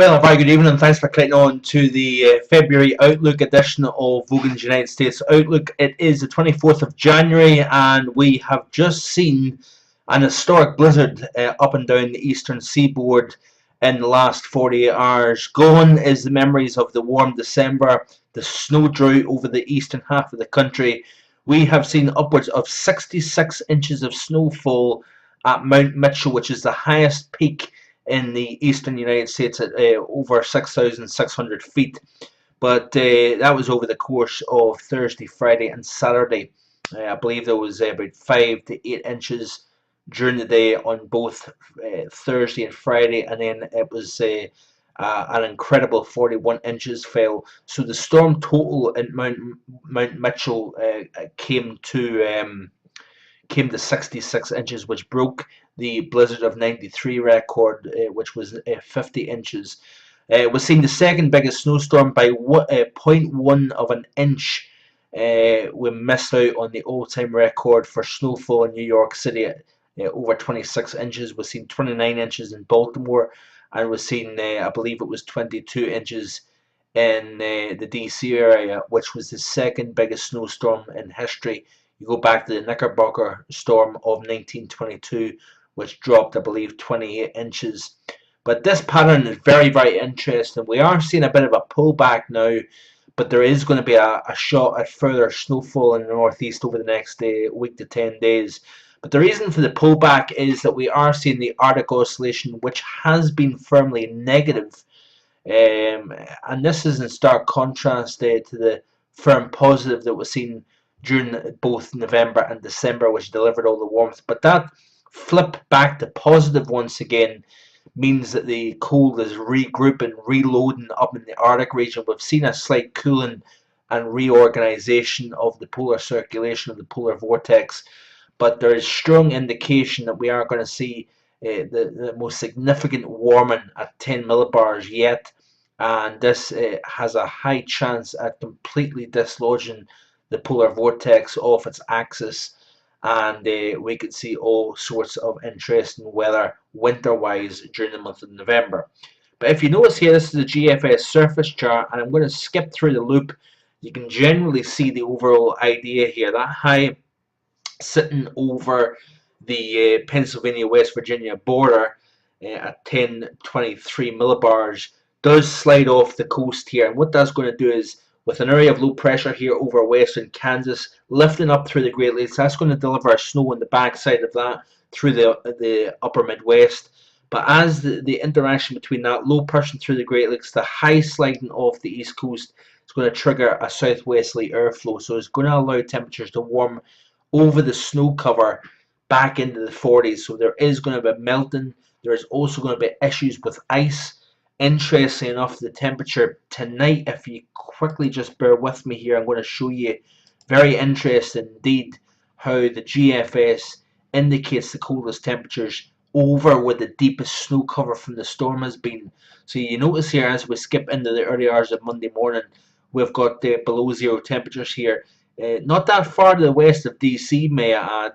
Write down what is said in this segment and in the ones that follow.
Well, a very good evening and thanks for clicking on to the February Outlook edition of Vogan's United States Outlook. It is the 24th of January and we have just seen an historic blizzard up and down the eastern seaboard in the last 48 hours. Gone is the memories of the warm December, the snow drought over the eastern half of the country. We have seen upwards of 66 inches of snowfall at Mount Mitchell, which is the highest peak in the eastern United States at over 6,600 feet. But that was over the course of Thursday, Friday, and Saturday. I believe there was about 5 to 8 inches during the day on both Thursday and Friday, and then it was an incredible 41 inches fell. So the storm total in Mount Mitchell came to 66 inches, which broke the blizzard of '93 record, which was 50 inches. It was seen the second biggest snowstorm by 0.1 of an inch. We missed out on the all-time record for snowfall in New York City at over 26 inches. We've seen 29 inches in Baltimore, and we've seen, I believe it was 22 inches in the DC area, which was the second biggest snowstorm in history. You go back to the Knickerbocker storm of 1922, which dropped, I believe, 28 inches. But this pattern is very, very interesting. We are seeing a bit of a pullback now, but there is going to be a shot at further snowfall in the northeast over the next week to 10 days. But the reason for the pullback is that we are seeing the Arctic Oscillation, which has been firmly negative. And this is in stark contrast to the firm positive that was seen during both November and December, which delivered all the warmth. But that flip back to positive once again means that the cold is regrouping, reloading up in the Arctic region. We've seen a slight cooling and reorganization of the polar circulation of the polar vortex, but there is strong indication that we are going to see the most significant warming at 10 millibars yet, and this has a high chance at completely dislodging the polar vortex off its axis, and we could see all sorts of interesting weather winter-wise during the month of November. But if you notice here, this is the GFS surface chart, and I'm going to skip through the loop. You can generally see the overall idea here. That high sitting over the Pennsylvania West Virginia border at 1023 millibars does slide off the coast here, and what that's going to do is, with an area of low pressure here over western Kansas lifting up through the Great Lakes, that's going to deliver snow on the backside of that through the upper Midwest. But as the interaction between that low pushing through the Great Lakes, the high sliding off the east coast, it's going to trigger a southwesterly airflow, so it's going to allow temperatures to warm over the snow cover back into the 40s. So there is going to be melting. There is also going to be issues with ice. Interesting enough, the temperature tonight, if you quickly just bear with me here, I'm going to show you, very interesting indeed, how the GFS indicates the coldest temperatures over where the deepest snow cover from the storm has been. So you notice here, as we skip into the early hours of Monday morning, we've got below zero temperatures here. Not that far to the west of DC, may I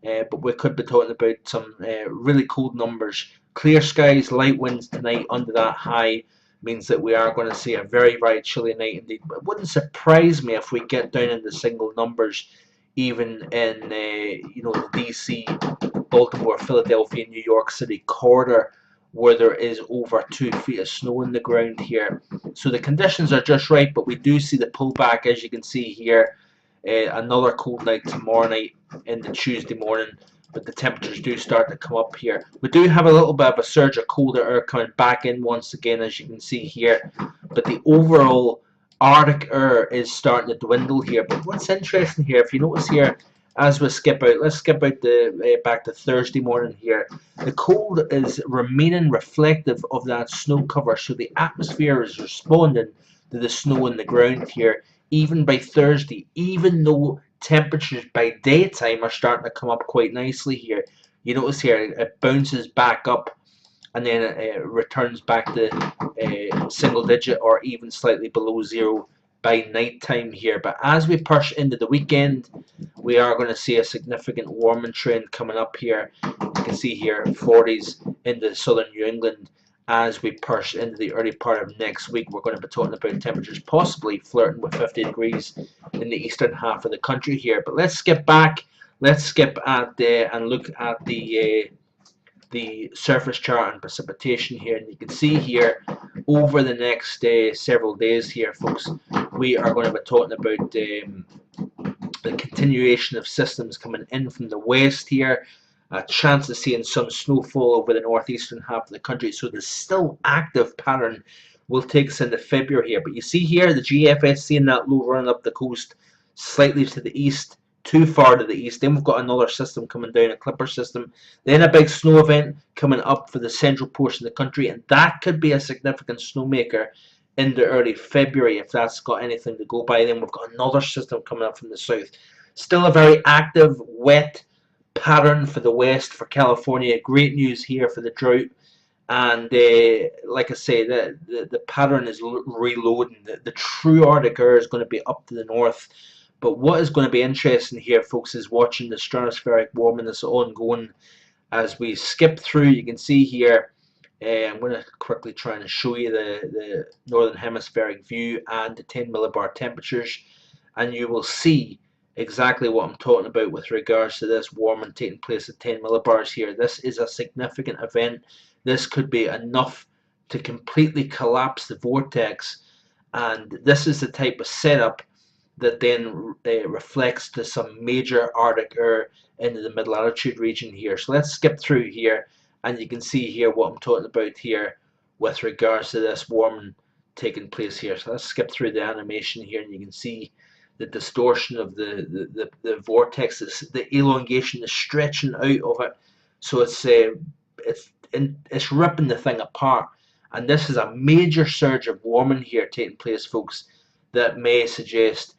add, but we could be talking about some really cold numbers. Clear skies, light winds tonight under that high means that we are going to see a very, very chilly night indeed. But it wouldn't surprise me if we get down into single numbers, even in the DC, Baltimore, Philadelphia, New York City corridor, where there is over 2 feet of snow in the ground here. So the conditions are just right, but we do see the pullback, as you can see here. Another cold night tomorrow night into Tuesday morning, but the temperatures do start to come up here. We do have a little bit of a surge of colder air coming back in once again, as you can see here, but the overall Arctic air is starting to dwindle here. But what's interesting here, if you notice here, as we skip out, let's skip out back to Thursday morning here. The cold is remaining reflective of that snow cover, so the atmosphere is responding to the snow on the ground here, even by Thursday, even though temperatures by daytime are starting to come up quite nicely here. You notice here it bounces back up and then it returns back to single digit or even slightly below zero by night time here. But as we push into the weekend, we are going to see a significant warming trend coming up here. You can see here 40s into southern New England as we push into the early part of next week. We're going to be talking about temperatures possibly flirting with 50 degrees in the eastern half of the country here. But let's skip back. Let's skip at and look at the surface chart and precipitation here, and you can see here over the next several days here, folks, we are going to be talking about the continuation of systems coming in from the west here, a chance of seeing some snowfall over the northeastern half of the country. So the still active pattern will take us into February here. But you see here the GFS seeing that low run up the coast slightly to the east, too far to the east. Then we've got another system coming down, a clipper system. Then a big snow event coming up for the central portion of the country, and that could be a significant snowmaker into early February if that's got anything to go by. Then we've got another system coming up from the south. Still a very active, wet pattern for the west, for California. Great news here for the drought. And like I say, the pattern is reloading. The true Arctic air is going to be up to the north. But what is going to be interesting here, folks, is watching the stratospheric warming that's ongoing. As we skip through, you can see here, I'm going to quickly try and show you the northern hemispheric view and the 10 millibar temperatures, and you will see exactly what I'm talking about with regards to this warming taking place at 10 millibars here. This is a significant event. This could be enough to completely collapse the vortex, and this is the type of setup that then reflects to some major Arctic air into the mid-latitude region here. So let's skip through here, and you can see here what I'm talking about here with regards to this warming taking place here. So let's skip through the animation here, and you can see the distortion of the vortex, the elongation, the stretching out of it. So it's ripping the thing apart, and this is a major surge of warming here taking place, folks, that may suggest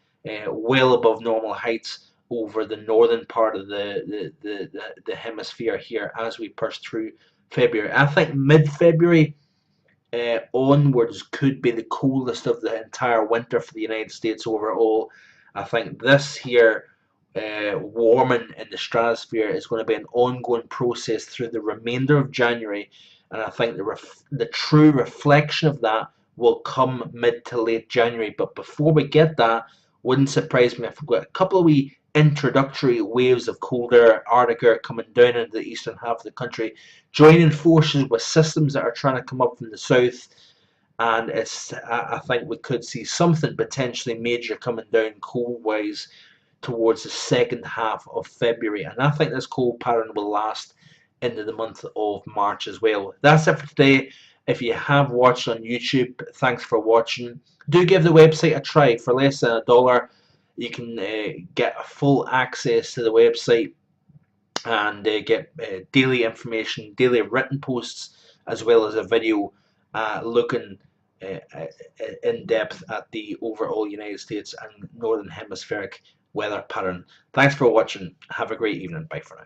well above normal heights over the northern part of the hemisphere here as we push through February. I think mid-February onwards could be the coolest of the entire winter for the United States overall. I think this here warming in the stratosphere is going to be an ongoing process through the remainder of January, and I think the true reflection of that will come mid to late January. But before we get that, wouldn't surprise me if we've got a couple of wee introductory waves of colder Arctic air coming down into the eastern half of the country, joining forces with systems that are trying to come up from the south. And I think we could see something potentially major coming down cold wise towards the second half of February, and I think this cold pattern will last into the month of March as well. That's it for today. If you have watched on YouTube, thanks for watching. Do give the website a try. For less than $1, you can get full access to the website and get daily information, daily written posts, as well as a video looking in depth at the overall United States and Northern Hemispheric weather pattern. Thanks for watching. Have a great evening. Bye for now.